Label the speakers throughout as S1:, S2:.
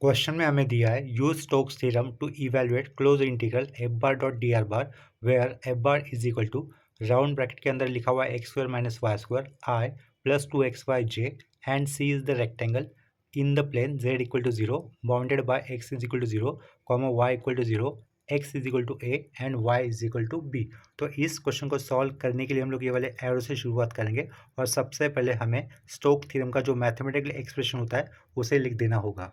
S1: Question में हमें दिया है use Stokes theorem to evaluate close integral F bar dot D are bar where F bar is equal to round bracket के अंदर लिखा हुआ है x square minus Y square I plus two X Y J and C is the rectangle in the plane Z equal to zero bounded by X is equal to zero comma Y equal to zero X is equal to A and Y is equal to B. तो इस question को solve करने के लिए हम लोग ये वाले एरो से शुरुआत करेंगे और सबसे पहले हमें स्टोक थ्योरम का जो मैथमेटिकल एक्सप्रेशन होता है उसे लिख देना होगा।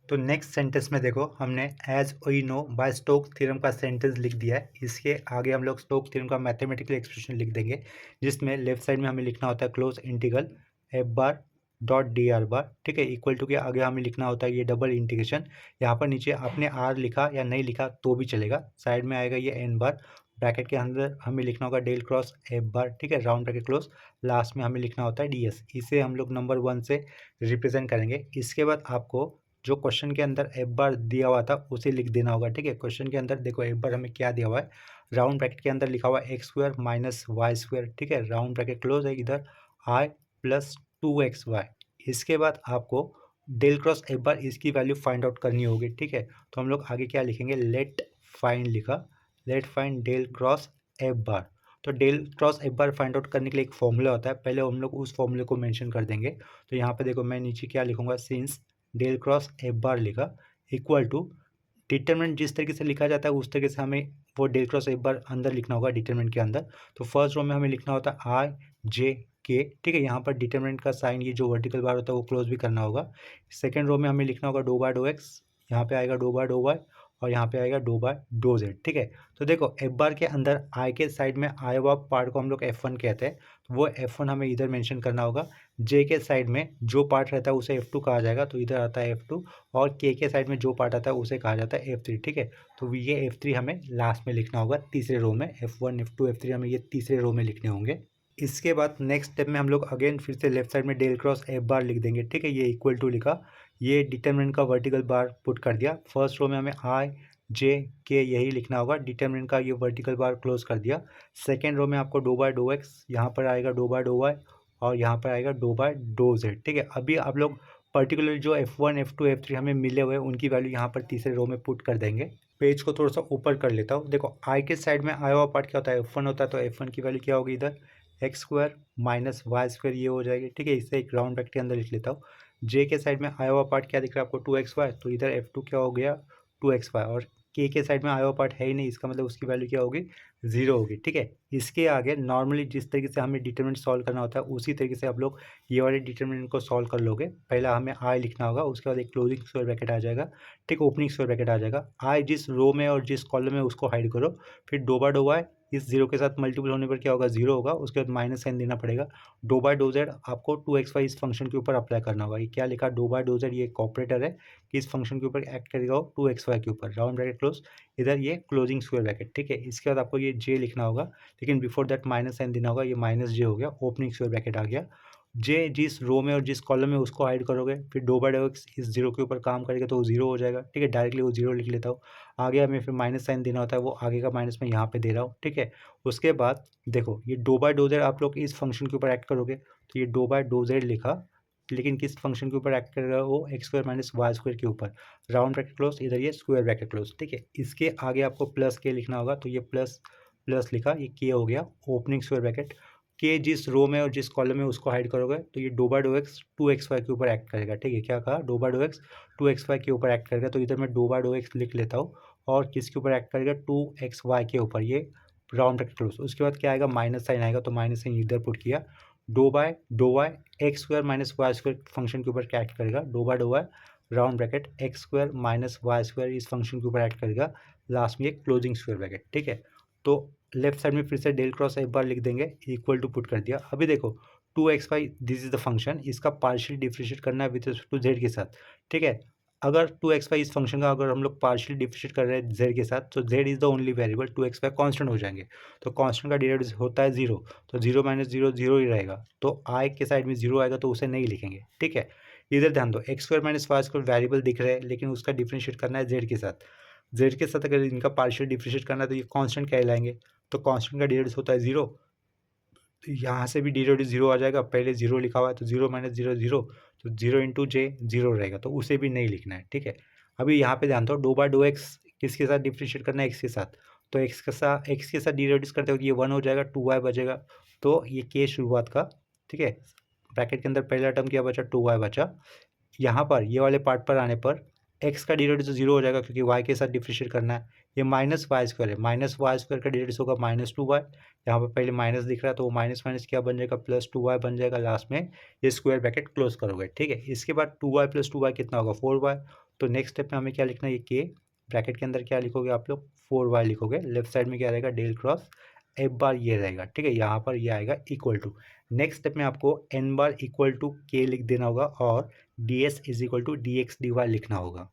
S1: तो नेक्स्ट सेंटेंस में देखो हमने as we know by Stoke theorem का सेंटेंस लिख दिया है। इसके आगे हम लोग स्टोक थ्योरम का मैथमेटिकल एक्सप्रेशन लिख देंगे जिसमें लेफ्ट साइड में हमें लिखना होता है close integral F bar dot D are बार, ठीक है, इक्वल टू के आगे हमें लिखना होता है ये डबल इंटीग्रेशन। यहाँ पर नीचे आपने आर लिखा या नहीं लिखा तो भी चलेगा, साइड में आएगा ये एन बार, ब्रैकेट के अंदर हमें लिखना होगा डेल क्रॉस एफ बार, ठीक है, राउंड ब्रैकेट क्लोज, लास्ट में हमें लिखना होता है डी एस। इसे हम लोग नंबर 1 से रिप्रेजेंट करेंगे। इसके बाद आपको जो क्वेश्चन के अंदर एफ बार दिया हुआ था उसे लिख देना होगा, ठीक है। क्वेश्चन के अंदर देखो एफ बार हमें क्या दिया हुआ है, राउंड ब्रैकेट के अंदर लिखा हुआ है x square minus Y square, ठीक है, राउंड ब्रैकेट क्लोज है, इधर I plus two X Y. इसके बाद आपको डेल क्रॉस एफ बार इसकी वैल्यू फाइंड आउट करनी होगी, ठीक है। तो हम लोग आगे क्या लिखेंगे, लेट फाइंड लिखा, let find del cross F bar. तो del cross F bar find out करने के लिए एक फॉर्मूला होता है, पहले हम लोग उस फॉर्मूले को मेंशन कर देंगे। तो यहाँ पे देखो मैं नीचे क्या लिखूंगा, since del cross F bar लिखा इक्वल टू डिटरमिनेंट जिस तरीके से लिखा जाता है उस तरीके से हमें वो डेल क्रॉस एफ बार अंदर लिखना होगा डिटरमिनेंट के अंदर। तो फर्स्ट रो में हमें लिखना होता है आई जे के, ठीक है, यहाँ पर डिटरमिनेंट का साइन ये जो वर्टिकल बार होता है वो क्लोज भी करना होगा। सेकेंड रो में हमें लिखना होगा डो बाय डो एक्स, यहाँ पे आएगा डो बाय डो वाई और यहाँ पे आएगा डो बाय डो जेड, ठीक है। तो देखो एफ बार के अंदर आई के साइड में आए हुआ पार्ट को हम लोग F1 कहते हैं, तो वो F1 हमें इधर मेंशन करना होगा। जे के साइड में जो पार्ट रहता है उसे F2 कहा जाएगा, तो इधर आता है F2, और के साइड में जो पार्ट आता है उसे कहा जाता है F3, ठीक है। तो ये F3 हमें लास्ट में लिखना होगा तीसरे रो में, F1 F2 F3 हमें ये तीसरे रो में लिखने होंगे। इसके बाद नेक्स्ट स्टेप में हम लोग अगेन फिर से लेफ्ट साइड में डेल क्रॉस एफ बार लिख देंगे, ठीक है, ये इक्वल टू लिखा, ये डिटरमिनेंट का वर्टिकल बार पुट कर दिया। फर्स्ट रो में हमें आई जे के यही लिखना होगा, डिटरमिनेंट का ये वर्टिकल बार क्लोज कर दिया। सेकेंड रो में आपको डो बाय डो एक्स, यहाँ पर आएगा डो बाय डो वाई और यहाँ पर आएगा डो बाय डो जेड, ठीक है। अभी आप लोग पर्टिकुलर जो F1 F2 F3 हमें मिले हुए हैं उनकी वैल्यू यहाँ पर तीसरे रो में पुट कर देंगे। पेज को थोड़ा सा ऊपर कर लेता हूँ, देखो आई के साइड में आया हुआ पार्ट क्या होता है, F1 होता है, तो F1 की वैल्यू क्या होगी इधर X square minus Y square ये हो जाएगी, ठीक है, इसे एक राउंड ब्रैकेट के अंदर लिख लेता हूँ। जे के साइड में आया हुआ पार्ट क्या दिख रहा है आपको, टू एक्स वाई, तो इधर F2 क्या हो गया टू एक्स वाई, और के साइड में आया हुआ पार्ट है ही नहीं, इसका मतलब उसकी वैल्यू क्या होगी, जीरो होगी, ठीक है। इसके आगे नॉर्मली जिस तरीके से हमें डिटरमिनेंट सॉल्व करना होता है उसी तरीके से आप लोग ये वाले डिटरमिनेंट को सॉल्व कर लोगे। पहला हमें आई लिखना होगा, उसके बाद एक क्लोजिंग स्क्वायर ब्रैकेट आ जाएगा, ठीक, ओपनिंग स्क्वायर ब्रैकेट आ जाएगा। आई जिस रो में और जिस कॉलम में उसको हाइड करो, फिर डो बाय डो वाई, इस जीरो के साथ मल्टीपल होने पर क्या होगा, जीरो होगा, उसके बाद माइनस साइन देना पड़ेगा। डो बाय डो जेड आपको टू एक्स वाई इस फंक्शन के ऊपर अप्लाई करना होगा। ये क्या लिखा, डो बाय डो जेड, ये एक ऑपरेटर है कि इस फंक्शन के ऊपर एक्ट करेगा टू एक्स वाई के ऊपर, राउंड ब्रैकेट क्लोज, इधर ये क्लोजिंग स्क्वायर ब्रैकेट, ठीक है। इसके बाद आपको ये जे लिखना होगा, लेकिन बिफोर दैट माइनस साइन देना होगा, ये माइनस जे हो गया, ओपनिंग स्क्वायर ब्रैकेट आ गया। जे जिस रो में और जिस कॉलम में उसको हाइड करोगे, फिर डो बाय डो एक्स इस जीरो के ऊपर काम करेगा तो वो जीरो हो जाएगा, ठीक है, डायरेक्टली वो जीरो लिख लेता हूँ। आगे हमें फिर माइनस साइन देना होता है, वो आगे का माइनस मैं यहाँ पे दे रहा हूँ, ठीक है। उसके बाद देखो ये डो बाय डो जेड आप लोग इस फंक्शन के ऊपर एक्ट करोगे, तो ये डो बाय डो जेड लिखा, लेकिन किस फंक्शन के ऊपर एक्ट करेगा, वो X square minus Y square के ऊपर, राउंड ब्रैकेट क्लोज, इधर ये स्क्वायर ब्रैकेट क्लोज, ठीक है। इसके आगे आपको प्लस के लिखना होगा, तो ये प्लस प्लस लिखा, ये के हो गया, ओपनिंग स्क्वायर ब्रैकेट, के जिस रो में और जिस कॉलम में उसको हाइड करोगे, तो ये do by dough X two X Y के ऊपर एक्ट करेगा, ठीक है, क्या कहा, do by dough X two X Y के ऊपर एक्ट करेगा, तो इधर मैं डो बाय डो एक्स लिख लेता हूँ, और किसके ऊपर एक्ट करेगा, टू एक्स वाई के ऊपर, ये राउंड ब्रैकेट क्लोज। उसके बाद क्या आएगा, माइनस साइन आएगा, तो माइनस साइन इधर पुट किया, do by do Y X square minus Y square function के ऊपर क्या एक्ट करेगा, do by do Y round bracket X square minus Y square इस फंक्शन के ऊपर एक्ट करेगा, लास्ट में एक क्लोजिंग स्क्वायर ब्रैकेट, ठीक है। तो लेफ्ट साइड में फिर से डेल क्रॉस एक बार लिख देंगे, इक्वल टू पुट कर दिया। अभी देखो two X Y this is the function, इसका पार्शियल डिफरेंशिएट करना है विद रिस्पेक्ट टू जेड के साथ, ठीक है। अगर टू एक्स वाई इस फंक्शन का अगर हम लोग पार्शियल डिफरेंशिएट कर रहे हैं जेड के साथ, तो Z is the only variable, two X Y constant हो जाएंगे, तो कॉन्स्टेंट का डेरिवेटिव होता है जीरो, तो जीरो माइनस जीरो जीरो ही रहेगा, तो आई के साइड में जीरो आएगा तो उसे नहीं लिखेंगे, ठीक है। इधर ध्यान दो, X square minus Y square variable दिख रहे हैं, लेकिन उसका डिफरेंशिएट करना है जेड के साथ, जेड के साथ अगर इनका पार्शियल डिफरेंशिएट करना है तो ये कांस्टेंट कहलाएंगे, तो कांस्टेंट का डेरिवेटिव होता है जीरो, तो यहाँ से भी डेरिवेटिव जीरो आ जाएगा, पहले जीरो लिखा हुआ है तो जीरो माइनस जीरो जीरो, तो 0 × j 0 रहेगा, तो उसे भी नहीं लिखना है, ठीक है। अभी यहाँ पे ध्यान दो, डो बाय डो एक्स किसके साथ डिफ्रेंशिएट करना है, एक्स के साथ, तो एक्स के साथ डिरिवेटिव करते हो ये 1 हो जाएगा, 2y बचेगा, तो ये के शुरुआत का, ठीक है। ब्रैकेट के अंदर पहला टर्म क्या बचा, 2y बचा। यहाँ पर ये वाले पार्ट पर आने पर एक्स का डिरिवेटिव तो 0 हो जाएगा क्योंकि y के साथ डिफ्रेंशिएट करना है। ये माइनस वाई स्क्वायर है, माइनस वाई स्क्वायर का डिरिवेटिव होगा -2y। यहाँ पर पहले माइनस दिख रहा है तो वो माइनस माइनस क्या बन जाएगा, +2y बन जाएगा, लास्ट में ये स्क्वायर ब्रैकेट क्लोज करोगे, ठीक है। इसके बाद 2y + 2y कितना होगा, 4y। तो नेक्स्ट स्टेप में हमें क्या लिखना है, ये के ब्रैकेट के अंदर क्या लिखोगे आप लोग, 4y लिखोगे। लेफ्ट साइड में क्या रहेगा, डेल क्रॉस एफ बार ये रहेगा, ठीक है। यहाँ पर ये आएगा इक्वल टू, नेक्स्ट स्टेप में आपको एन बार इक्वल टू के लिख देना होगा और D S is equal to D x D Y लिखना होगा।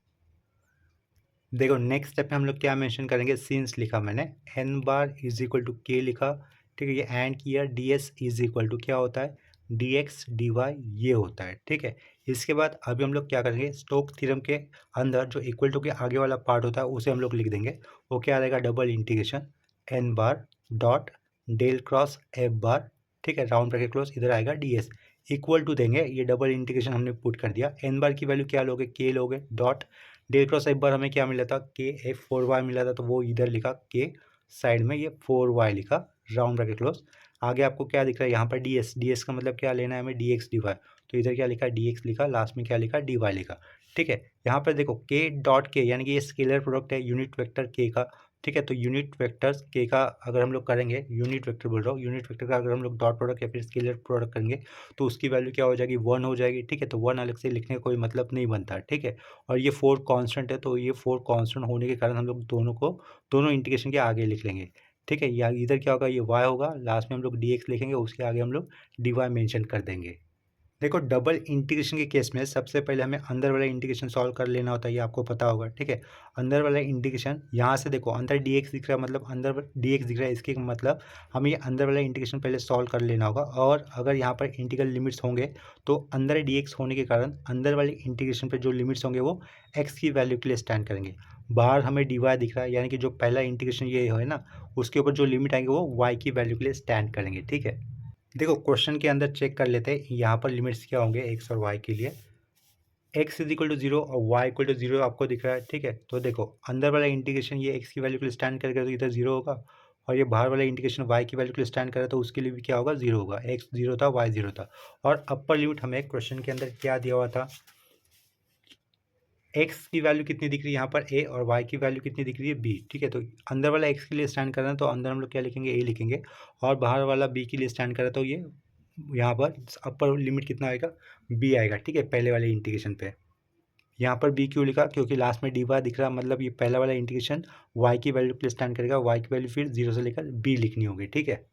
S1: देखो नेक्स्ट स्टेप में हम लोग क्या मेंशन करेंगे, सिंस लिखा मैंने, N bar is equal to K लिखा, ठीक है। ये एंड किया, D S is equal to क्या होता है, डी एक्स डी वाई ये होता है, ठीक है। इसके बाद अभी हम लोग क्या करेंगे, स्टोक थ्योरम के अंदर जो इक्वल टू के आगे वाला पार्ट होता है उसे हम लोग लिख देंगे। वो क्या रहेगा, double integration N bar dot del cross F bar, ठीक है, राउंड ब्रैकेट क्लोज, इधर आएगा डी एस इक्वल टू देंगे, ये डबल इंटीग्रेशन हमने पुट कर दिया। एन बार की वैल्यू क्या लोगे, के लोगे, dot del cross F bar हमें क्या मिला था, के एफ 4y मिला था, तो वो इधर लिखा, के साइड में ये 4y लिखा, राउंड ब्रैकेट क्लोज। आगे आपको क्या दिख रहा है यहाँ पर, डी एस का मतलब क्या लेना है हमें, डी एक्स डी वाई, तो इधर क्या लिखा, डी एक्स लिखा, लास्ट में क्या लिखा, डी वाई लिखा, ठीक है। यहाँ पर देखो के डॉट के यानी कि ये स्केलर प्रोडक्ट है यूनिट वेक्टर के का, ठीक है। तो यूनिट वेक्टर्स के का अगर हम लोग करेंगे, यूनिट वेक्टर बोल रहा हूँ, यूनिट वेक्टर का अगर हम लोग डॉट प्रोडक्ट या फिर स्केलर प्रोडक्ट करेंगे तो उसकी वैल्यू क्या हो जाएगी, 1 हो जाएगी, ठीक है। तो 1 अलग से लिखने का कोई मतलब नहीं बनता, ठीक है। और ये 4 कांस्टेंट है, तो ये 4 कांस्टेंट होने के कारण हम लोग दोनों इंटीग्रेशन के आगे लिख लेंगे, ठीक है। या इधर क्या होगा, ये y होगा, लास्ट में हम लोग डी एक्स लिखेंगे, उसके आगे हम लोग डी वाई मैंशन कर देंगे। देखो डबल इंटीग्रेशन के केस में सबसे पहले हमें अंदर वाला इंटीग्रेशन सॉल्व कर लेना होता है, ये आपको पता होगा, ठीक है। अंदर वाला इंटीग्रेशन यहाँ से देखो, अंदर डी एक्स दिख रहा है, मतलब अंदर डी एक्स दिख रहा है, इसके मतलब हमें ये अंदर वाला इंटीग्रेशन पहले सॉल्व कर लेना होगा। और अगर यहाँ पर इंटीग्रल लिमिट्स होंगे तो अंदर डी एक्स होने के कारण अंदर वाले इंटीग्रेशन पर जो लिमिट्स होंगे वो एक्स की वैल्यू के लिए स्टैंड करेंगे। बाहर हमें डी वाई दिख रहा है, यानी कि जो पहला इंटीग्रेशन ये है ना, उसके ऊपर जो लिमिट आएंगे वो वाई की वैल्यू के लिए स्टैंड करेंगे, ठीक है। देखो क्वेश्चन के अंदर चेक कर लेते हैं यहाँ पर लिमिट्स क्या होंगे एक्स और वाई के लिए। एक्स इज इक्वल टू 0 और वाई इक्वल टू 0 आपको दिख रहा है, ठीक है। तो देखो अंदर वाला इंटीग्रेशन ये एक्स की वैल्यू के लिए स्टैंड करेगा तो इधर 0 होगा, और ये बाहर वाला इंटीग्रेशन वाई की वैल्यू के लिए स्टैंड करे तो उसके लिए भी क्या होगा, 0 होगा। एक्स 0 था, वाई 0 था। और अपर लिमिट हमें क्वेश्चन के अंदर क्या दिया हुआ था, एक्स की वैल्यू कितनी दिख रही है यहाँ पर, ए, और वाई की वैल्यू कितनी दिख रही है, बी, ठीक है। तो अंदर वाला एक्स के लिए स्टैंड कर रहे हैं तो अंदर हम लोग क्या लिखेंगे, ए लिखेंगे, और बाहर वाला बी के लिए स्टैंड कर रहे हैं तो ये यहाँ पर अपर लिमिट कितना आएगा, बी आएगा, ठीक है, पहले वाले इंटीग्रेशन पे। यहाँ पर बी क्यों लिखा, क्योंकि लास्ट में डी वाई दिख रहा है, मतलब ये पहला वाला इंटीग्रेशन वाई की वैल्यू के लिए स्टैंड करेगा, वाई की वैल्यू फिर 0 से लेकर बी लिखनी होगी, ठीक है।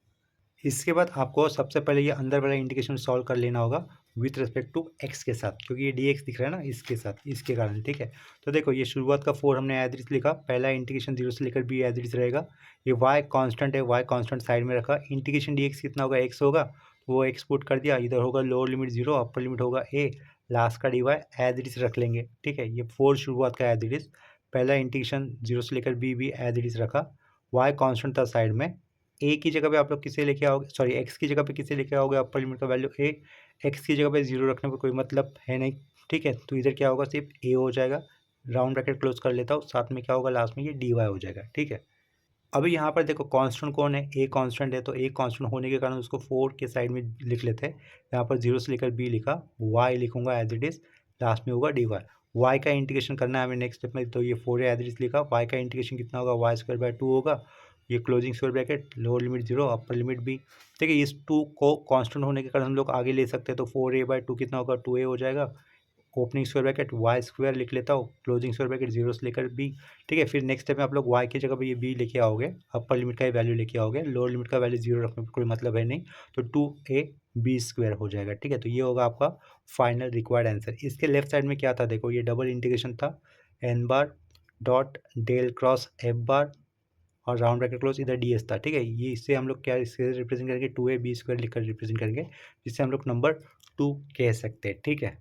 S1: इसके बाद आपको सबसे पहले ये अंदर वाला इंटीग्रेशन सॉल्व कर लेना होगा विथ रिस्पेक्ट टू एक्स के साथ, क्योंकि ये डी एक्स दिख रहा है ना इसके साथ, इसके कारण, ठीक है। तो देखो ये शुरुआत का 4 हमने एज इट इज लिखा, पहला इंटीग्रेशन 0 से लेकर बी एज इट इज रहेगा। ये वाई कांस्टेंट है, वाई कांस्टेंट साइड में रखा, इंटीग्रेशन डी एक्स कितना होगा, एक्स होगा, तो वो एक्स पुट कर दिया, इधर होगा लोअर लिमिट 0, अपर लिमिट होगा ए, लास्ट का D Y as it is रख लेंगे, ठीक है। ये 4 शुरुआत का एज इट इज, पहला इंटीग्रेशन 0 से लेकर बी भी एज इट इज रखा, वाई कांस्टेंट था साइड में, ए की जगह पे आप लोग किसे लेके आओगे, सॉरी एक्स की जगह पे किसे लेके आओगे, अपर लिमिट का वैल्यू ए, एक्स की जगह पे 0 रखने पर कोई मतलब है नहीं, ठीक है। तो इधर क्या होगा, सिर्फ ए हो जाएगा, राउंड ब्रैकेट क्लोज कर लेता हूँ, साथ में क्या होगा लास्ट में ये डी वाई हो जाएगा, ठीक है। अभी यहाँ पर देखो कांस्टेंट कौन है, ए कांस्टेंट है, तो ए कांस्टेंट होने के कारण उसको 4 के साइड में लिख लेते हैं। यहाँ पर 0 से लेकर बी लिखा, वाई लिखूंगा एज इट इज, लास्ट में होगा डी वाई। वाई का इंटीग्रेशन करना है हमें नेक्स्ट स्टेप में, तो ये 4 है एज इट इज लिखा, वाई का इंटीग्रेशन कितना होगा, वाई स्क्वायर बाय 2 होगा, ये closing square bracket, lower limit 0, upper limit B, ठीक है। इस 2 को कांस्टेंट होने के कारण हम लोग आगे ले सकते हैं, तो 4a/2 कितना होगा, 2a हो जाएगा, opening square bracket Y square लिख लेता हूँ, क्लोजिंग स्क्वायर ब्रैकेट 0 से लेकर बी, ठीक है। फिर नेक्स्ट स्टेप में आप लोग वाई की जगह पे ये बी लेके आओगे, अपर लिमिट का ही वैल्यू लेके आओगे, लोअर लिमिट का वैल्यू 0 रखने पर कोई मतलब है नहीं, तो 2ab² हो जाएगा, ठीक है। तो ये होगा आपका फाइनल रिक्वायर्ड आंसर। इसके लेफ्ट साइड में क्या था, देखो ये डबल इंटीग्रेशन था, N bar dot del cross F bar और राउंड ब्रैकेट क्लोज, इधर डी एस था, ठीक है। ये इससे हम लोग क्या इससे रिप्रेजेंट करेंगे, 2ab² लिखकर रिप्रेजेंट करेंगे, जिससे हम लोग नंबर 2 कह सकते हैं, ठीक है।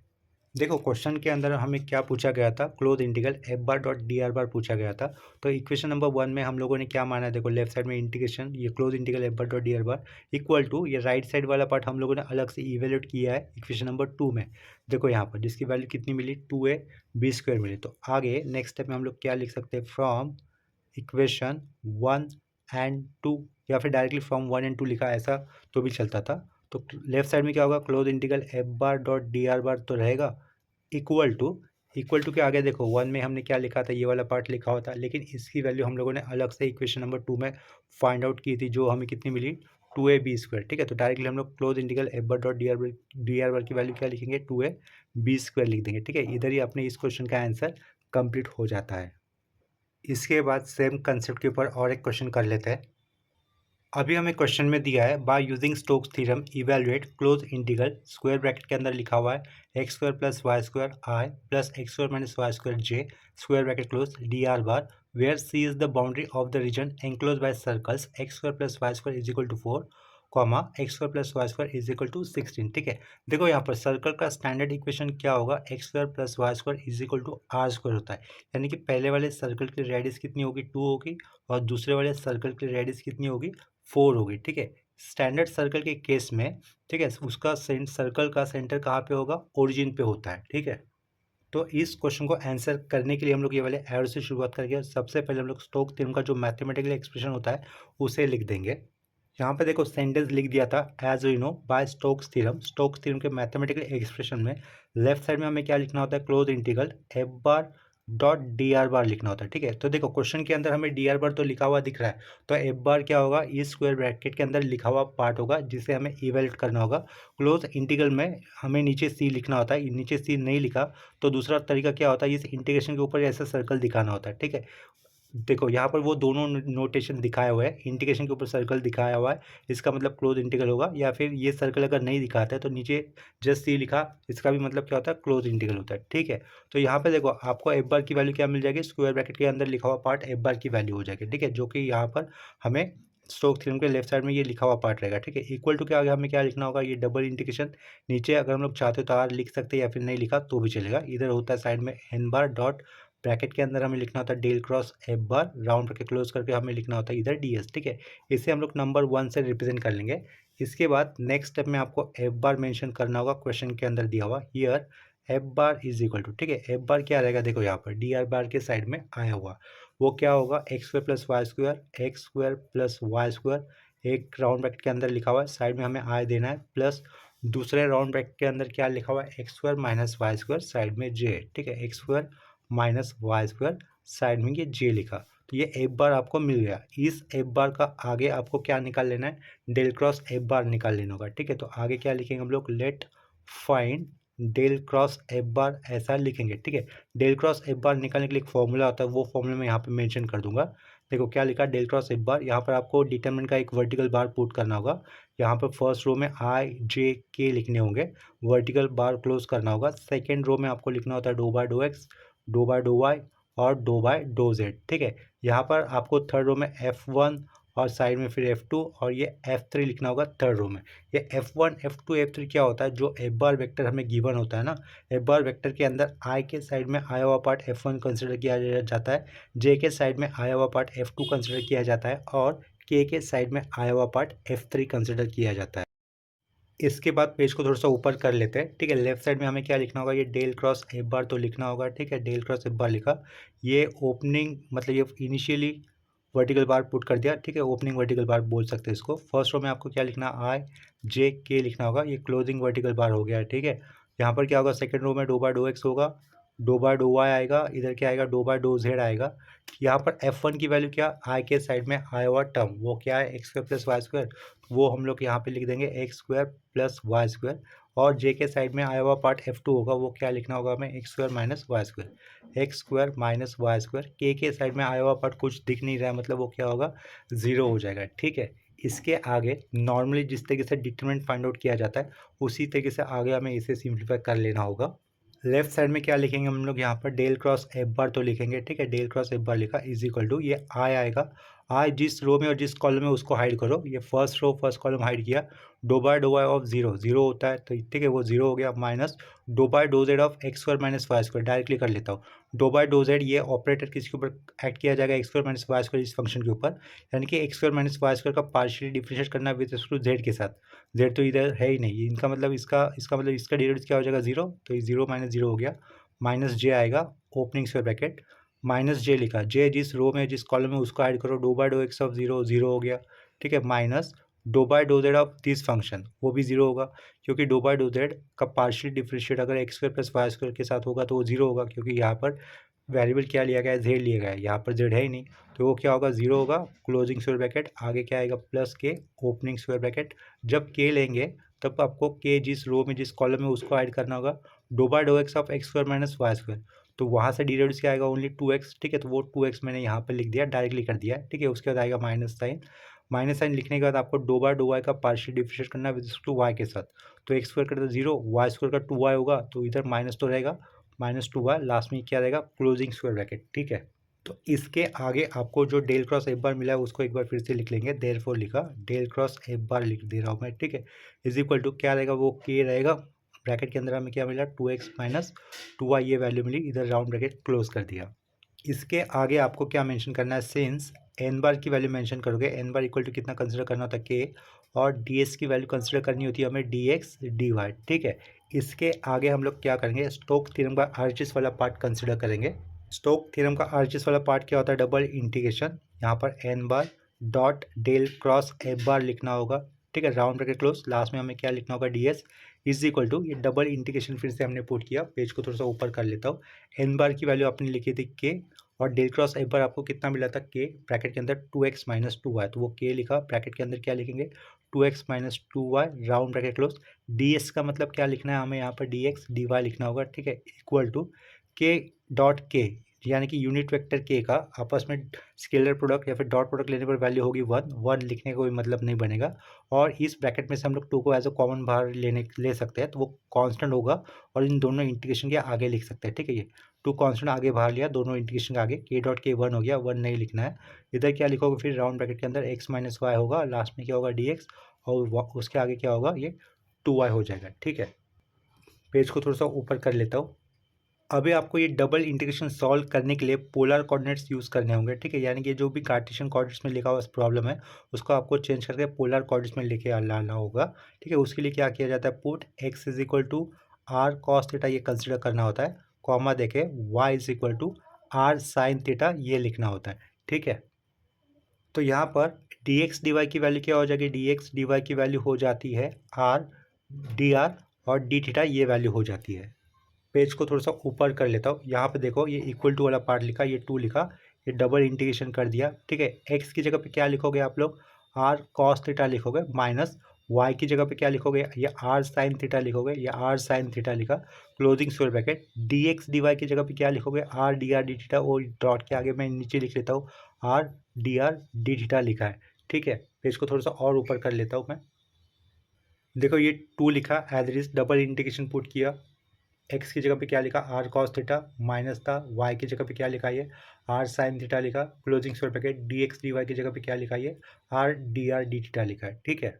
S1: देखो क्वेश्चन के अंदर हमें क्या पूछा गया था, close integral F bar dot D are बार पूछा गया था। तो इक्वेशन नंबर 1 में हम लोगों ने क्या माना है, देखो लेफ्ट साइड में इंटीग्रेशन, ये close integral F bar dot D are bar equal to, ये राइट साइड वाला पार्ट हम लोगों ने अलग से इवेल्यूएट किया है इक्वेशन नंबर 2 में। देखो यहाँ पर जिसकी वैल्यू कितनी मिली, 2ab² मिली। तो आगे नेक्स्ट स्टेप में हम लोग क्या लिख सकते हैं, फ्रॉम इक्वेशन 1 एंड 2, या फिर डायरेक्टली फ्रॉम 1 एंड 2 लिखा, ऐसा तो भी चलता था। तो लेफ्ट साइड में क्या होगा, close integral F bar dot D are बार तो रहेगा इक्वल टू के आगे देखो 1 में हमने क्या लिखा था, ये वाला पार्ट लिखा होता, लेकिन इसकी वैल्यू हम लोगों ने अलग से इक्वेशन नंबर 2 में फाइंड आउट की थी, जो हमें कितनी मिली, 2ab²। ठीक है, तो डायरेक्टली हम लोग close integral F bar dot D are बार की वैल्यू क्या लिखेंगे, 2ab² लिख देंगे। ठीक है, इधर ही अपने इस क्वेश्चन का आंसर कंप्लीट हो जाता है। इसके बाद सेम कंसेप्ट के ऊपर और एक क्वेश्चन कर लेते हैं। अभी हमें क्वेश्चन में दिया है, by using Stokes theorem evaluate close integral, square bracket के अंदर लिखा हुआ है x square plus Y square I plus x square minus Y square J, square bracket close D are bar, where C is the boundary of the region enclose by circles X square plus Y square is equal to 4, comma X square plus Y square is equal to 16। ठीक है, देखो यहाँ पर circle का standard equation क्या होगा, X square plus Y square is equal to are square होता है। यानी कि पहले वाले सर्कल की रेडियस कितनी होगी, 2 होगी, और दूसरे वाले सर्कल की रेडियस कितनी होगी, 4 होगी। ठीक है, स्टैंडर्ड सर्कल के केस में, ठीक है, उसका सर्कल का सेंटर कहाँ पे होगा, ओरिजिन पे होता है। ठीक है, तो इस क्वेश्चन को आंसर करने के लिए हम लोग ये वाले एरो से शुरुआत करेंगे। सबसे पहले हम लोग स्टोक्स थ्योरम का जो मैथमेटिकल एक्सप्रेशन होता है उसे लिख देंगे। यहाँ पे देखो सेंटेंस लिख दिया था, as we know by Stokes theorem के मैथमेटिकल एक्सप्रेशन में लेफ्ट साइड में हमें क्या लिखना होता है, close integral F bar dot D are bar लिखना होता है। ठीक है, तो देखो क्वेश्चन के अंदर हमें डी आर बार तो लिखा हुआ दिख रहा है, तो एफ बार क्या होगा, इस स्क्वायर ब्रैकेट के अंदर लिखा हुआ पार्ट होगा जिसे हमें इवेल्यूएट करना होगा। क्लोज इंटीग्रल में हमें नीचे सी लिखना होता है, नीचे सी नहीं लिखा तो दूसरा तरीका क्या होता है, इस इंटीग्रेशन के ऊपर ऐसा सर्कल दिखाना होता है। ठीक है, देखो यहाँ पर वो दोनों नोटेशन दिखाए हुए हैं, इंटीग्रेशन के ऊपर सर्कल दिखाया हुआ है, इसका मतलब क्लोज इंटीग्रल होगा, या फिर ये सर्कल अगर नहीं दिखाता है तो नीचे जस्ट सी लिखा, इसका भी मतलब क्या होता है, क्लोज इंटीग्रल होता है। ठीक है, तो यहाँ पे देखो आपको एफ बार की वैल्यू क्या मिल जाएगी, स्क्वायर ब्रैकेट के अंदर लिखा हुआ पार्ट एफ बार की वैल्यू हो जाएगी। ठीक है, जो कि यहाँ पर हमें स्टोक्स थ्योरम के लेफ्ट साइड में ये लिखा हुआ पार्ट रहेगा। ठीक है, इक्वल टू के आगे हमें क्या लिखना होगा, ये डबल इंटीग्रेशन, नीचे अगर हम लोग चाहते हो तो आर लिख सकते हैं या फिर नहीं लिखा तो भी चलेगा। इधर होता है साइड में एन बार डॉट, ब्रैकेट के अंदर हमें लिखना होता है del cross F bar, round करके क्लोज करके हमें लिखना होता है इधर डी एस। ठीक है, इसे हम लोग नंबर 1 से रिप्रेजेंट कर लेंगे। इसके बाद नेक्स्ट स्टेप में आपको एफ बार मेंशन करना होगा, क्वेश्चन के अंदर दिया हुआ here F bar is equal to, ठीक है, एफ बार क्या रहेगा, देखो यहाँ पर डी आर बार के साइड में आया हुआ वो क्या होगा, X square plus Y square, x square plus Y square, एक राउंड ब्रैकेट के अंदर लिखा हुआ है, साइड में हमें आय देना है, प्लस दूसरे राउंड ब्रैकेट के अंदर क्या लिखा हुआ है, x square minus Y square, side में जे। ठीक है, x square minus Y square, side में ये जे लिखा, तो ये एफ बार आपको मिल गया। इस एफ बार का आगे आपको क्या निकाल लेना है, डेल क्रॉस एफ बार निकाल लेना होगा। ठीक है, तो आगे क्या लिखेंगे हम लोग, let find del cross F bar, ऐसा लिखेंगे। ठीक है, डेल क्रॉस एफ बार निकालने के लिए एक फॉर्मूला होता है, वो फॉर्मूला मैं यहाँ पे मेंशन कर दूंगा। देखो क्या लिखा, डेल क्रॉस एफ बार, यहाँ पर आपको डिटरमिनेंट का एक वर्टिकल बार पुट करना होगा। यहाँ पर फर्स्ट रो में आई जे के लिखने होंगे, वर्टिकल बार क्लोज करना होगा। सेकेंड रो में आपको लिखना होता है do by dough X, do by do Y और डो बाय डो जेड। ठीक है, यहाँ पर आपको थर्ड रो में F1 और साइड में फिर F2 और ये F3 लिखना होगा थर्ड रो में। ये F1 F2 F3 क्या होता है, जो एफ बार वेक्टर हमें गिवन होता है ना, एफ बार वेक्टर के अंदर I के साइड में आया हुआ पार्ट F1 कंसिडर किया जाता है, J के साइड में आया हुआ पार्ट F2 कंसिडर किया जाता है, और K के साइड में आया हुआ पार्ट F3 कंसिडर किया जाता है। इसके बाद पेज को थोड़ा सा ऊपर कर लेते हैं। ठीक है, लेफ्ट साइड में हमें क्या लिखना होगा, ये डेल क्रॉस एफ बार तो लिखना होगा। ठीक है, डेल क्रॉस एफ बार लिखा, ये ओपनिंग मतलब ये इनिशियली वर्टिकल बार पुट कर दिया। ठीक है, ओपनिंग वर्टिकल बार बोल सकते हैं इसको। फर्स्ट रो में आपको क्या लिखना, आई जे के लिखना होगा, ये क्लोजिंग वर्टिकल बार हो गया है। ठीक है, यहाँ पर क्या होगा, सेकेंड रो में डो बाय डो एक्स होगा, डो बाय डो वाई आएगा, इधर क्या आएगा, डो बाय डो जेड आएगा। यहाँ पर F1 की वैल्यू क्या, आई के साइड में आया हुआ टर्म वो क्या है, x square plus Y square, वो हम लोग यहाँ पे लिख देंगे X square plus Y square, और जे के साइड में आया हुआ पार्ट F2 होगा, वो क्या लिखना होगा हमें, x square minus Y square, x square minus Y square. के साइड में आया हुआ पार्ट कुछ दिख नहीं रहा है, मतलब वो क्या होगा, ज़ीरो हो जाएगा। ठीक है, इसके आगे नॉर्मली जिस तरीके से डिटरमिनेंट फाइंड आउट किया जाता है उसी तरीके से आगे हमें इसे सिंप्लीफाई कर लेना होगा। लेफ्ट साइड में क्या लिखेंगे हम लोग यहाँ पर डेल क्रॉस एफ बार तो लिखेंगे, ठीक है। डेल क्रॉस एफ बार लिखा इज इक्वल टू ये आई आएगा, आई जिस रो में और जिस कॉलम में उसको हाइड करो, ये first row first column hide किया, do by of zero, zero होता है तो ठीक है वो जीरो हो गया, minus dough by dough z of x square minus Y square, directly कर लेता हूँ। डो बाय डो जेड ये ऑपरेटर किसके ऊपर एक्ट किया जाएगा, x square minus Y square इस फंक्शन के ऊपर, यानी कि x square minus Y square का पार्शियली डिफरेंशिएट करना विद रिस्पेक्ट टू जेड के साथ। जेड तो इधर है ही नहीं, इनका मतलब इसका मतलब इसका डेरिवेटिव क्या हो जाएगा, जीरो, तो ये जीरो माइनस जीरो हो गया, माइनस जे आएगा, ओपनिंग स्क्वायर ब्रैकेट, माइनस जे लिखा, जे जिस रो में जिस कॉलम में उसको ऐड करो, doh by dough x of zero, zero हो गया, ठीक है, minus dough by dough z of this function, वो भी जीरो होगा, क्योंकि डो बाय डो जेड का पार्शियल डिफरेंशिएट अगर x square plus Y square के साथ होगा तो वो जीरो होगा, क्योंकि यहाँ पर वेरिएबल क्या लिया गया है, जेड लिया गया है, यहाँ पर जेड है ही नहीं, तो वो क्या होगा, जीरो होगा, क्लोजिंग स्क्वायर ब्रैकेट, आगे क्या आएगा, प्लस के, ओपनिंग स्क्वायर ब्रैकेट। जब के लेंगे तब आपको के जिस रो में जिस कॉलम में उसको ऐड करना होगा, doh by dough x of x square minus Y square, तो वहाँ से डेरिवेटिव क्या आएगा, ओनली 2x, ठीक है, तो वो 2x मैंने यहाँ पर लिख दिया, डायरेक्टली कर दिया है, ठीक है। उसके बाद आएगा माइनस साइन, माइनस साइन लिखने के बाद आपको डो बाय डो वाई का पार्शियल डिफरेंशिएट करना है विद टू वाई के साथ, तो एक्स स्क्वायर करते जीरो, वाई स्क्वायर का 2y होगा, तो इधर माइनस तो रहेगा, माइनस 2y, लास्ट में क्या रहेगा, क्लोजिंग स्क्वायर ब्रैकेट, ठीक है। तो इसके आगे आपको जो डेल क्रॉस एफ बार मिला है उसको एक बार फिर से लिख लेंगे, देयरफॉर लिखा, डेल क्रॉस एफ बार लिख दे रहा हूँ मैं, ठीक है, इज इक्वल टू क्या रहेगा, वो के रहेगा, ब्रैकेट के अंदर हमें क्या मिला, 2x माइनस 2y, ये वैल्यू मिली, इधर राउंड ब्रैकेट क्लोज कर दिया। इसके आगे आपको क्या मेंशन करना है, सिंस एन बार की वैल्यू मेंशन करोगे, एन बार इक्वल टू कितना कंसिडर करना होता है, के, और डी एस की वैल्यू कंसिडर करनी होती है हमें, डी एक्स डी वाई, ठीक है। इसके आगे हम लोग क्या करेंगे, स्टोक थ्योरम का आरएचएस वाला पार्ट कंसिडर करेंगे। स्टोक थ्योरम का आरएचएस वाला पार्ट क्या होता है, डबल इंटीग्रेशन, यहाँ पर n bar dot del cross F bar लिखना होगा, ठीक है, राउंड ब्रैकेट क्लोज, लास्ट में हमें क्या लिखना होगा, d S is equal to, ये डबल इंटीग्रेशन फिर से हमने पुट किया, पेज को थोड़ा सा ऊपर कर लेता हूँ, एन बार की वैल्यू आपने लिखी थी के, और डेल क्रॉस एफ बार आपको कितना मिला था, के, ब्रैकेट के अंदर 2x माइनस 2y, तो वो के लिखा, ब्रैकेट के अंदर क्या लिखेंगे, 2x minus 2y, round bracket close, ds का मतलब क्या लिखना है हमें, यहाँ पर dx dy लिखना होगा, ठीक है, इक्वल टू के डॉट के, यानी कि यूनिट वेक्टर के का आपस में स्केलर प्रोडक्ट या फिर डॉट प्रोडक्ट लेने पर वैल्यू होगी 1, 1 लिखने का कोई मतलब नहीं बनेगा, और इस ब्रैकेट में से हम लोग 2 को एज अ कॉमन बाहर ले सकते हैं, तो वो कांस्टेंट होगा, और इन दोनों इंटीग्रेशन के आगे लिख सकते हैं, ठीक है, ये 2 कांस्टेंट आगे बाहर लिया, दोनों इंटीग्रेशन के आगे, के डॉट के 1 हो गया, 1 नहीं लिखना है, इधर क्या लिखोगे फिर, राउंड ब्रैकेट के अंदर x माइनस वाई होगा, लास्ट में क्या होगा, डी एक्स, और उसके आगे क्या होगा, ये 2y हो जाएगा, ठीक है। पेज को थोड़ा सा ऊपर कर लेता हूँ। अभी आपको ये डबल इंटीग्रेशन सॉल्व करने के लिए पोलर कोऑर्डिनेट्स यूज़ करने होंगे, ठीक है, यानी कि जो भी कार्टेशियन कोऑर्डिनेट्स में लिखा हुआ प्रॉब्लम है उसको आपको चेंज करके पोलर कोऑर्डिनेट्स में लेके लाना होगा, ठीक है। उसके लिए क्या किया जाता है, put x is equal to r cos theta, ये कंसिडर करना होता है, कॉमा देके y is equal to r sine theta, ये लिखना होता है, ठीक है। तो यहाँ पर डी एक्स डी वाई की वैल्यू क्या हो जाएगी, डी एक्स डी वाई की वैल्यू हो जाती है आर डी आर, और डी थीटा ये वैल्यू हो जाती है। पेज को थोड़ा सा ऊपर कर लेता हूँ, यहाँ पे देखो ये इक्वल टू वाला पार्ट लिखा, ये 2 लिखा, ये डबल इंटीग्रेशन कर दिया, ठीक है। एक्स की जगह पे क्या लिखोगे आप लोग, आर कॉस थीटा लिखोगे, माइनस वाई की जगह पे क्या लिखोगे, ये आर साइन थीटा लिखोगे, ये आर साइन थीटा लिखा, closing square bracket, d x D y की जगह पे क्या लिखोगे, आर डी थीटा, और डॉट के आगे मैं नीचे लिख लेता हूँ आर डी थीटा लिखा है, ठीक है। पेज को थोड़ा सा और ऊपर कर लेता हूँ मैं, देखो ये 2 लिखा, as it is double integration put किया, एक्स की जगह पे क्या लिखा, आर कॉस थीटा, माइनस था, वाई की जगह पे क्या लिखा, ये आर साइन थीटा लिखा, closing square bracket, d x D y की जगह पे क्या लिखा, ये आर डी थीटा लिखा है, ठीक है।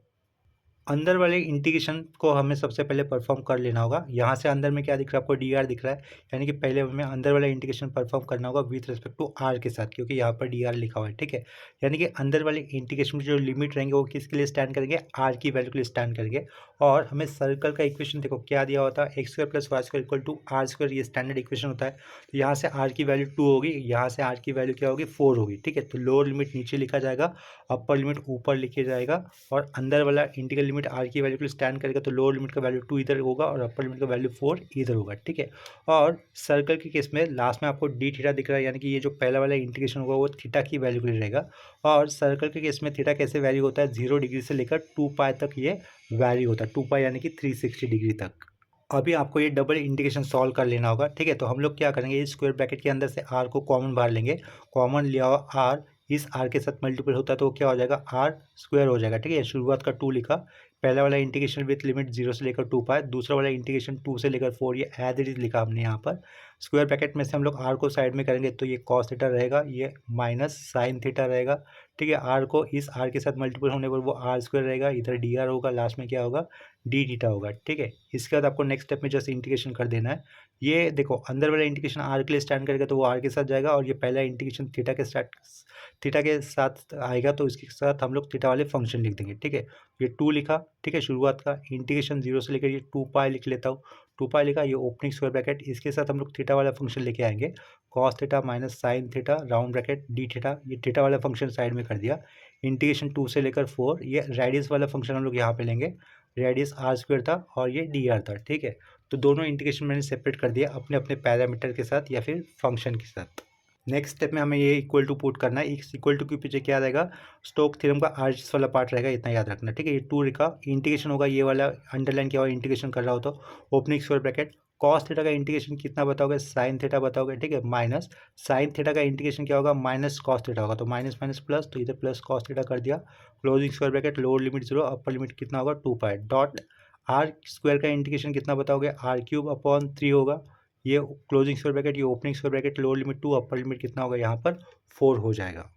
S1: अंदर वाले इंटीग्रेशन को हमें सबसे पहले परफॉर्म कर लेना होगा, यहाँ से अंदर में क्या दिख रहा है आपको, डी आर दिख रहा है, यानी कि पहले हमें अंदर वाला इंटीग्रेशन परफॉर्म करना होगा विथ रिस्पेक्ट टू आर के साथ, क्योंकि यहाँ पर डी आर लिखा हुआ है, ठीक है। यानी कि अंदर वाले इंटीग्रेशन में जो लिमिट रहेंगे वो किसके लिए स्टैंड करेंगे, आर की वैल्यू के लिए स्टैंड करेंगे, और हमें सर्कल का इक्वेशन देखो क्या दिया होता है, x square plus Y square equal to are square, ये स्टैंडर्ड इक्वेशन होता है, तो यहाँ से आर की वैल्यू 2 होगी, यहाँ से आर की वैल्यू क्या होगी, 4 होगी, ठीक है। तो लोअर लिमिट नीचे लिखा जाएगा, अपर लिमिट ऊपर लिखे जाएगा, और अंदर वाला इंटीग्रल लिमिट आर की वैल्यू के लिए स्टैंड करेगा, तो लोअर लिमिट का वैल्यू 2 इधर होगा, और अपर लिमिट का वैल्यू 4 इधर होगा, ठीक है। और सर्कल के केस में लास्ट में आपको डी थीटा दिख रहा है, यानी कि ये जो पहला वाला इंटीग्रेशन होगा वो थीटा की वैल्यू के लिए रहेगा, और सर्कल के केस में थीटा कैसे वैल्यू होता है, 0 डिग्री से लेकर 2 पाई तक ये वैल्यू होता है, 2 पाई यानी कि 360 डिग्री तक। अभी आपको ये डबल इंटीग्रेशन सॉल्व कर लेना होगा, ठीक है। तो हम लोग क्या करेंगे, इस स्क्वायर ब्रैकेट के अंदर से आर को कॉमन बाहर लेंगे, कॉमन लिया हुआ आर इस आर के साथ मल्टीपल होता है तो क्या हो जाएगा, आर स्क्वायर हो जाएगा, ठीक है। शुरुआत का 2 लिखा, पहला वाला इंटीग्रेशन विथ लिमिट 0 से लेकर 2 पाई, दूसरा वाला इंटीग्रेशन 2 से लेकर 4, ये एज इट इज लिखा हमने यहाँ पर। स्क्वायर ब्रैकेट में से हम लोग आर को साइड में करेंगे तो ये कॉस थीटा रहेगा, ये माइनस साइन थीटा रहेगा, ठीक है। आर को इस आर के साथ मल्टीपल होने पर वो आर स्क्वायर रहेगा, इधर डी आर होगा, लास्ट में क्या होगा, डी थीटा होगा, ठीक है। इसके बाद आपको नेक्स्ट स्टेप में जैसे इंटीग्रेशन कर देना है। ये देखो अंदर वाला इंटीग्रेशन आर के लिए स्टैंड करेगा तो वो आर के साथ जाएगा, और ये पहला इंटीग्रेशन थीटा के साथ आएगा तो इसके साथ हम लोग थीटा वाले फंक्शन लिख देंगे, ठीक है। ये 2 लिखा, ठीक है, शुरुआत का इंटीग्रेशन 0 से लेकर ये 2 पाई लिख लेता हूँ, 2 पाई लिखा, ये ओपनिंग स्क्वायर ब्रैकेट, इसके साथ हम लोग थीटा वाला फंक्शन लेके आएंगे, cos theta minus sine theta round bracket D theta, ये थीटा वाला फंक्शन साइड में कर दिया। इंटीग्रेशन 2 से लेकर 4, ये रेडियस वाला फंक्शन हम लोग यहाँ पे लेंगे, रेडियस आर स्क्वायर था और ये डी आर था, ठीक है। तो दोनों इंटीग्रेशन मैंने सेपरेट कर दिया अपने अपने पैरामीटर के साथ या फिर फंक्शन के साथ। नेक्स्ट स्टेप में हमें ये इक्वल टू पुट करना है। इस इक्वल टू के पीछे क्या रहेगा, स्टोक थ्योरम का आर्च वाला पार्ट रहेगा, इतना याद रखना, ठीक है। ये 2 का इंटीग्रेशन होगा, ये वाला अंडरलाइन किया हुआ इंटीग्रेशन कर रहा हो तो opening square bracket, cos theta का इंटीग्रेशन कितना बताओगे, साइन थीटा बताओगे, ठीक है, माइनस साइन थीटा का इंटीग्रेशन क्या होगा, माइनस कॉस थीटा होगा, तो माइनस माइनस प्लस, तो इधर प्लस कॉस थीटा कर दिया, closing square bracket, lower limit 0, upper limit कितना होगा 2 पाई, डॉट आर स्क्वायर का इंटीग्रेशन कितना बताओगे, आर क्यूब अपॉन 3 होगा, ये क्लोजिंग स्क्वायर ब्रैकेट, ये opening square bracket, lower limit 2, upper limit कितना होगा यहाँ पर 4 हो जाएगा।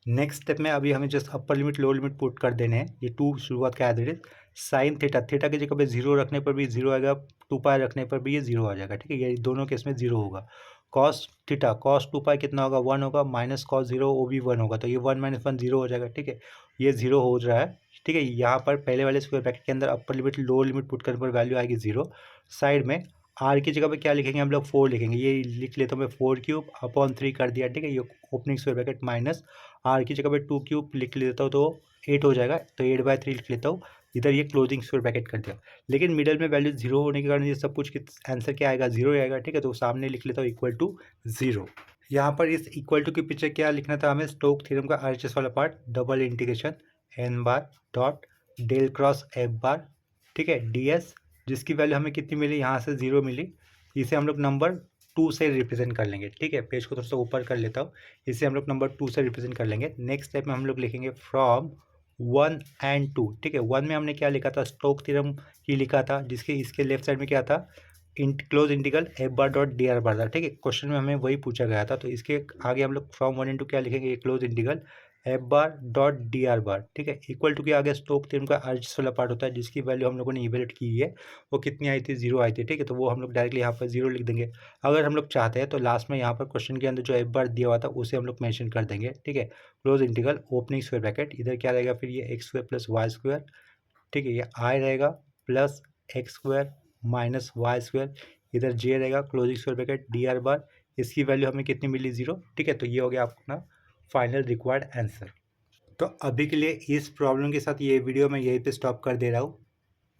S1: नेक्स्ट स्टेप में अभी हमें just upper limit lower limit put कर देने हैं। ये 2 शुरुआत का as it is, sine theta, theta की जगह पे 0 रखने पर भी 0 आएगा, 2 पाई रखने पर भी ये 0 आ जाएगा, ठीक है, ये दोनों केस में 0 होगा। कॉस थीटा, कॉस 2 पाई कितना होगा 1 होगा, माइनस कॉस 0 वो भी 1 होगा, तो ये 1 माइनस 1 0 हो जाएगा, ठीक है, ये 0 हो रहा है, ठीक है। यहाँ पर पहले वाले स्क्वायर ब्रैकेट के अंदर अपर लिमिट लोअर लिमिट पुट करने पर वैल्यू आएगी 0, साइड में आर की जगह पे क्या लिखेंगे हम लोग 4 लिखेंगे, ये लिख लेता हूँ मैं 4 क्यूब अपॉन 3 कर दिया, ठीक है, ये opening square bracket minus r की जगह पे 2 क्यूब लिख लेता हूँ तो 8 हो जाएगा, तो 8/3 लिख लेता हूँ, इधर ये क्लोजिंग स्क्वायर ब्रैकेट कर दिया। लेकिन मिडल में वैल्यू 0 होने के कारण ये सब कुछ आंसर क्या आएगा 0 आएगा, ठीक है, तो सामने लिख लेता हूँ इक्वल टू 0। यहाँ पर इस इक्वल टू के पीछे क्या लिखना था हमें, स्टोक थ्योरम का आरएचएस वाला part, double integration n bar dot del cross F bar, ठीक है, ds, जिसकी वैल्यू हमें कितनी मिली, यहाँ से 0 मिली, इसे हम लोग नंबर 2 से रिप्रेजेंट कर लेंगे, ठीक है। पेज को थोड़ा सा ऊपर कर लेता हूँ, इसे हम लोग नंबर 2 से रिप्रेजेंट कर लेंगे। नेक्स्ट स्टेप में हम लोग लिखेंगे फ्रॉम 1 एंड 2, ठीक है। 1 में हमने क्या लिखा था, स्टोक थ्योरम ही लिखा था, जिसके इसके लेफ्ट साइड में क्या था, close integral F bar dot D are बार था, ठीक है, क्वेश्चन में हमें वही पूछा गया था, तो इसके आगे हम लोग फ्रॉम 1 एंड 2 क्या लिखेंगे, close integral F bar dot D are बार, ठीक है, इक्वल टू के आगे स्टोक थ्योरम का आर्च वाला पार्ट होता है, जिसकी वैल्यू हम लोगों ने इवेल्यूएट की है, वो कितनी आई थी 0 आई थी, ठीक है, तो वो हम लोग डायरेक्टली यहाँ पर 0 लिख देंगे। अगर हम लोग चाहते हैं तो लास्ट में यहाँ पर क्वेश्चन के अंदर जो एफ बार दिया हुआ था उसे हम लोग मेंशन कर देंगे, ठीक है, close integral opening square bracket, इधर क्या रहेगा फिर ये x square plus Y square, ठीक है, ये आई रहेगा plus x square minus Y square, इधर जे रहेगा closing square bracket d are bar, इसकी वैल्यू हमें कितनी मिली 0, ठीक है, तो ये हो गया अपना फाइनल रिक्वायर्ड आंसर। तो अभी के लिए इस प्रॉब्लम के साथ ये वीडियो मैं यहीं पे स्टॉप कर दे रहा हूँ।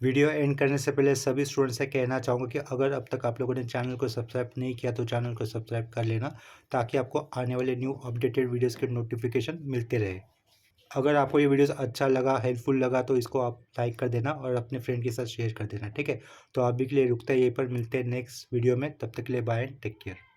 S1: वीडियो एंड करने से पहले सभी स्टूडेंट्स से कहना चाहूँगा कि अगर अब तक आप लोगों ने चैनल को सब्सक्राइब नहीं किया तो चैनल को सब्सक्राइब कर लेना, ताकि आपको आने वाले न्यू अपडेटेड वीडियोज़ के नोटिफिकेशन मिलते रहे। अगर आपको ये वीडियोस अच्छा लगा, हेल्पफुल लगा, तो इसको आप लाइक कर देना और अपने फ्रेंड के साथ शेयर कर देना, ठीक है। तो अभी के लिए रुकते हैं यहीं पर, मिलते हैं नेक्स्ट वीडियो में, तब तक के लिए बाय एंड टेक केयर।